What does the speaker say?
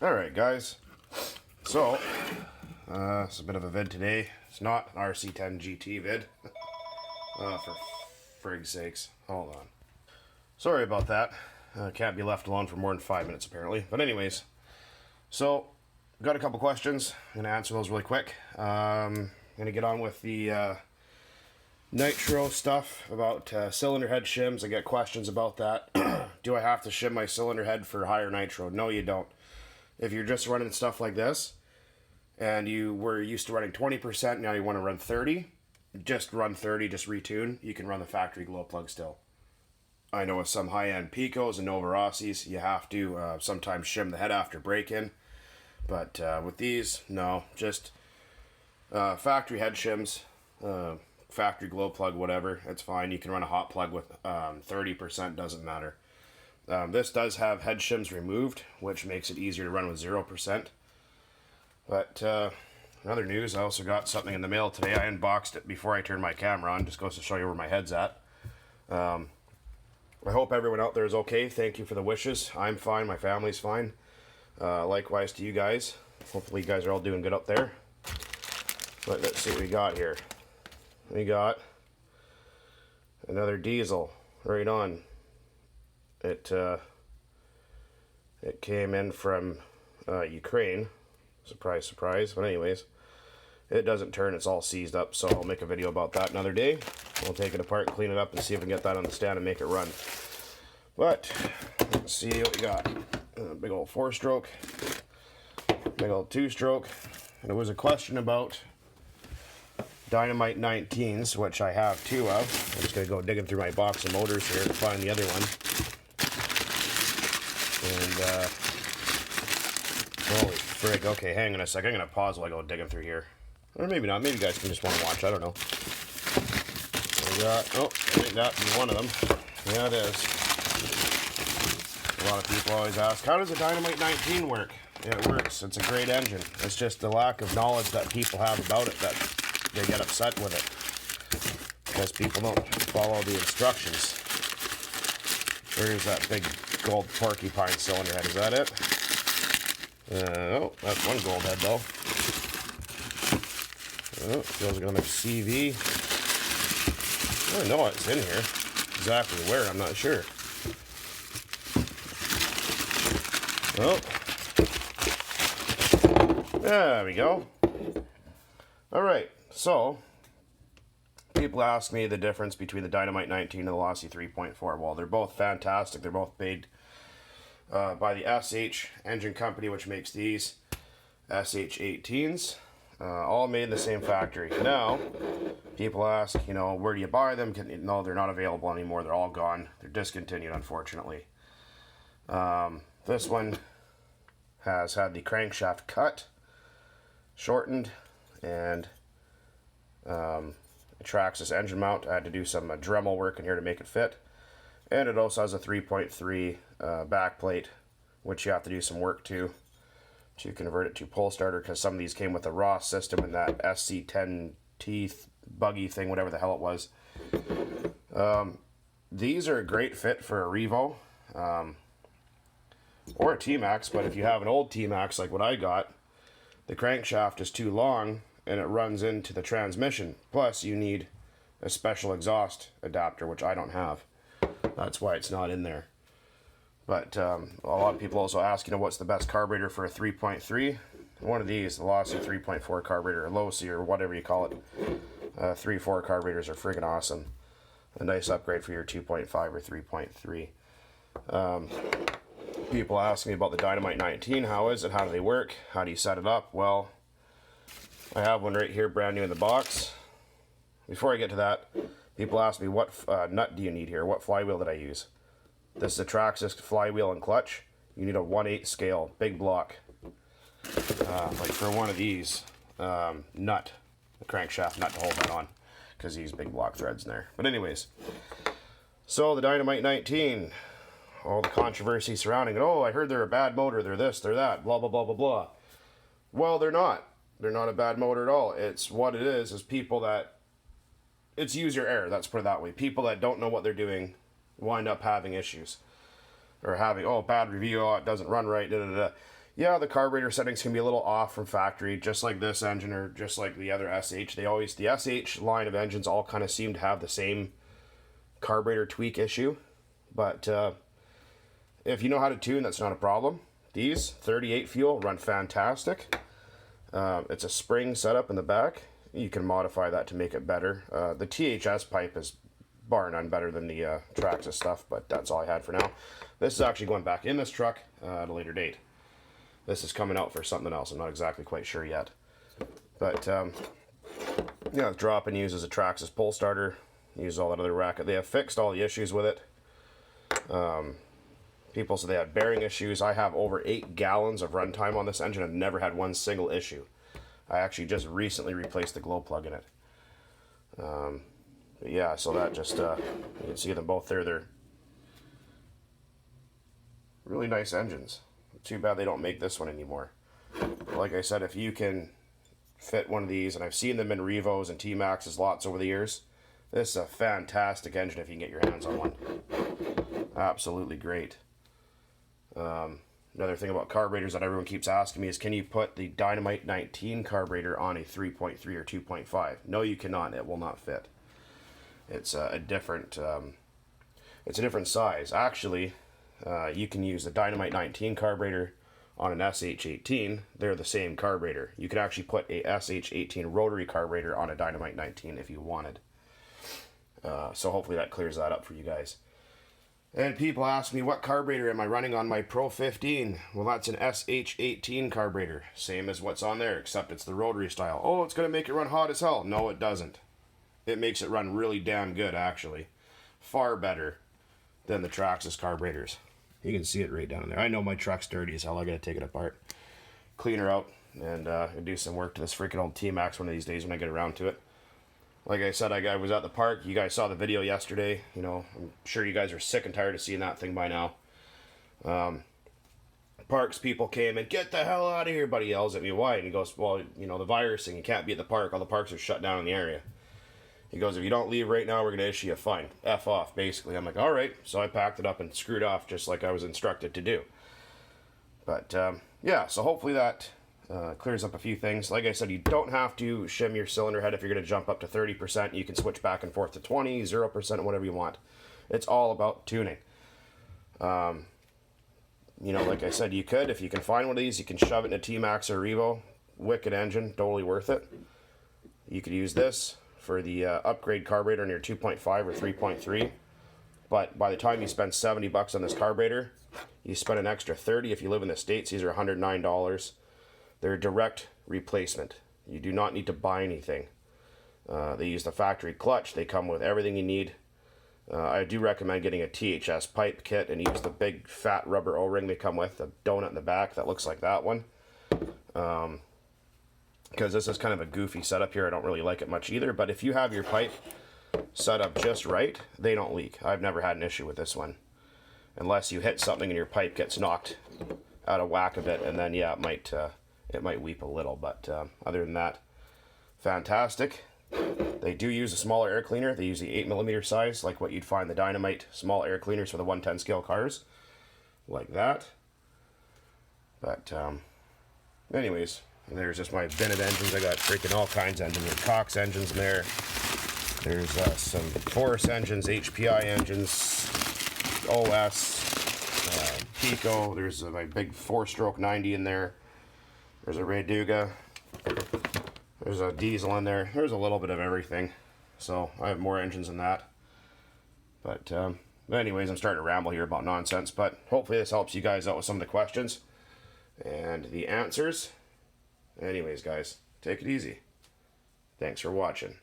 Alright guys, so it's a bit of a vid today. It's not an RC10 GT vid. For frig's sakes, hold on. Sorry about that. Can't be left alone for more than 5 minutes apparently. But anyways, so got a couple questions. I'm going to answer those really quick. I'm going to get on with the Nitro stuff about cylinder head shims. I get questions about that. Do I have to shim my cylinder head for higher nitro? No, you don't. If you're just running stuff like this, and you were used to running 20%, now you want to run 30, just run 30, just retune. You can run the factory glow plug still. I know with some high-end Picos and Nova Rossi's, you have to sometimes shim the head after break-in. But with these, no, just factory head shims, factory glow plug, whatever, it's fine. You can run a hot plug with 30%, doesn't matter. This does have head shims removed, which makes it easier to run with 0%. But in other news, I also got something in the mail today. I unboxed it before I turned my camera on. Just goes to show you where my head's at. I hope everyone out there is okay. Thank you for the wishes. I'm fine. My family's fine. Likewise to you guys. Hopefully you guys are all doing good up there. But let's see what we got here. We got another diesel. Right on. It came in from Ukraine. Surprise, surprise. But anyways, it doesn't turn. It's all seized up. So I'll make a video about that another day. We'll take it apart, clean it up, and see if we can get that on the stand and make it run. But let's see what we got. Big old 4-stroke. Big old 2-stroke. And there was a question about Dynamite 19s, which I have 2 of. I'm just going to go digging through my box of motors here to find the other one. And, holy frig. Okay, hang on a sec. I'm going to pause while I go digging through here. Or maybe not. Maybe you guys can just want to watch. I don't know. We got, oh, I think that is one of them. Yeah, it is. A lot of people always ask, how does a Dynamite 19 work? It works. It's a great engine. It's just the lack of knowledge that people have about it that they get upset with it. Because people don't follow the instructions. Where's that big gold porcupine cylinder head? Is that it? Oh, that's one gold head though. Oh, feels like another CV. I don't know what's in here. Exactly where, I'm not sure. Oh. There we go. Alright, so people ask me the difference between the Dynamite 19 and the Losi 3.4. Well, they're both fantastic. They're both made by the SH engine company, which makes these SH18s. All made in the same factory. Now, people ask, you know, where do you buy them? No, they're not available anymore. They're all gone. They're discontinued, unfortunately. This one has had the crankshaft cut, shortened, and it tracks this engine mount. I had to do some Dremel work in here to make it fit. And it also has a 3.3 back plate, which you have to do some work to convert it to pull starter, because some of these came with a Ross system and that SC10T buggy thing, whatever the hell it was. These are a great fit for a Revo or a T-Max, but if you have an old T-Max like what I got, the crankshaft is too long and it runs into the transmission. Plus, you need a special exhaust adapter, which I don't have. That's why it's not in there. But a lot of people also ask, you know, what's the best carburetor for a 3.3? One of these, the Losi 3.4 carburetor, or losi, or whatever you call it. 3.4 carburetors are friggin' awesome. A nice upgrade for your 2.5 or 3.3. People ask me about the Dynamite 19. How is it? How do they work? How do you set it up? Well, I have one right here, brand new in the box. Before I get to that, people ask me, what nut do you need here? What flywheel did I use? This is a Traxxas flywheel and clutch. You need a 1/8 scale, big block. Like for one of these, nut, the crankshaft nut to hold that on, because these big block threads in there. But anyways, so the Dynamite 19, all the controversy surrounding it. Oh, I heard they're a bad motor, they're this, they're that, blah, blah, blah, blah, blah. Well, they're not. They're not a bad motor at all. It's what it is people that, it's user error, let's put it that way. People that don't know what they're doing wind up having issues. Or having, oh, bad review, oh, it doesn't run right, da da da. Yeah, the carburetor settings can be a little off from factory, just like this engine or just like the other SH. The SH line of engines all kind of seem to have the same carburetor tweak issue. But if you know how to tune, that's not a problem. These 38 fuel run fantastic. It's a spring setup in the back. You can modify that to make it better. The THS pipe is bar none better than the Traxxas stuff, but that's all I had for now. This is actually going back in this truck at a later date. This is coming out for something else. I'm not exactly quite sure yet. But, yeah, drop and uses a Traxxas pole starter. Use all that other racket. They have fixed all the issues with it. People said they had bearing issues. I have over 8 gallons of runtime on this engine and never had one single issue. I actually just recently replaced the glow plug in it. But yeah, so that just, you can see them both there. They're really nice engines. Too bad they don't make this one anymore. But like I said, if you can fit one of these, and I've seen them in Revos and T-Maxes lots over the years, this is a fantastic engine if you can get your hands on one. Absolutely great. Another thing about carburetors that everyone keeps asking me is, can you put the Dynamite 19 carburetor on a 3.3 or 2.5? No, you cannot. It will not fit. It's a different size. Actually, you can use the Dynamite 19 carburetor on an SH18. They're the same carburetor. You could actually put a SH18 rotary carburetor on a Dynamite 19 if you wanted. So hopefully that clears that up for you guys. And people ask me, what carburetor am I running on my Pro 15? Well, that's an SH18 carburetor. Same as what's on there, except it's the rotary style. Oh, it's going to make it run hot as hell. No, it doesn't. It makes it run really damn good, actually. Far better than the Traxxas carburetors. You can see it right down there. I know my truck's dirty as hell. I got to take it apart, clean her out, and do some work to this freaking old T-Max one of these days when I get around to it. Like I said, I was at the park. You guys saw the video yesterday. You know, I'm sure you guys are sick and tired of seeing that thing by now. Parks people came and, get the hell out of here. Buddy yells at me, why? And he goes, well, you know, the virus thing, you can't be at the park. All the parks are shut down in the area. He goes, if you don't leave right now, we're going to issue you a fine. F off, basically. I'm like, all right. So I packed it up and screwed off just like I was instructed to do. But, yeah, so hopefully that clears up a few things. Like I said, you don't have to shim your cylinder head if you're going to jump up to 30%. You can switch back and forth to 20, 0%, whatever you want. It's all about tuning. You know, like I said, you could, if you can find one of these, you can shove it in a T-Max or Revo. Wicked engine, totally worth it. You could use this for the upgrade carburetor on your 2.5 or 3.3. But by the time you spend $70 on this carburetor, you spend an extra $30 if you live in the States. These are $109. They're a direct replacement. You do not need to buy anything. They use the factory clutch. They come with everything you need. I do recommend getting a THS pipe kit and use the big fat rubber O-ring they come with, the donut in the back that looks like that one. Because this is kind of a goofy setup here. I don't really like it much either. But if you have your pipe set up just right, they don't leak. I've never had an issue with this one. Unless you hit something and your pipe gets knocked out of whack a bit, and then, yeah, it might weep a little. But other than that, fantastic. They do use a smaller air cleaner. They use the 8mm size, like what you'd find the Dynamite small air cleaners for the 110 scale cars. Like that. But, anyways, there's just my bin of engines. I got freaking all kinds of engines. There's Cox engines in there. There's some Force engines, HPI engines, OS, Pico. There's my big 4-stroke 90 in there. There's a Reduga. There's a diesel in there. There's a little bit of everything. So I have more engines than that. But anyways, I'm starting to ramble here about nonsense. But hopefully this helps you guys out with some of the questions and the answers. Anyways, guys, take it easy. Thanks for watching.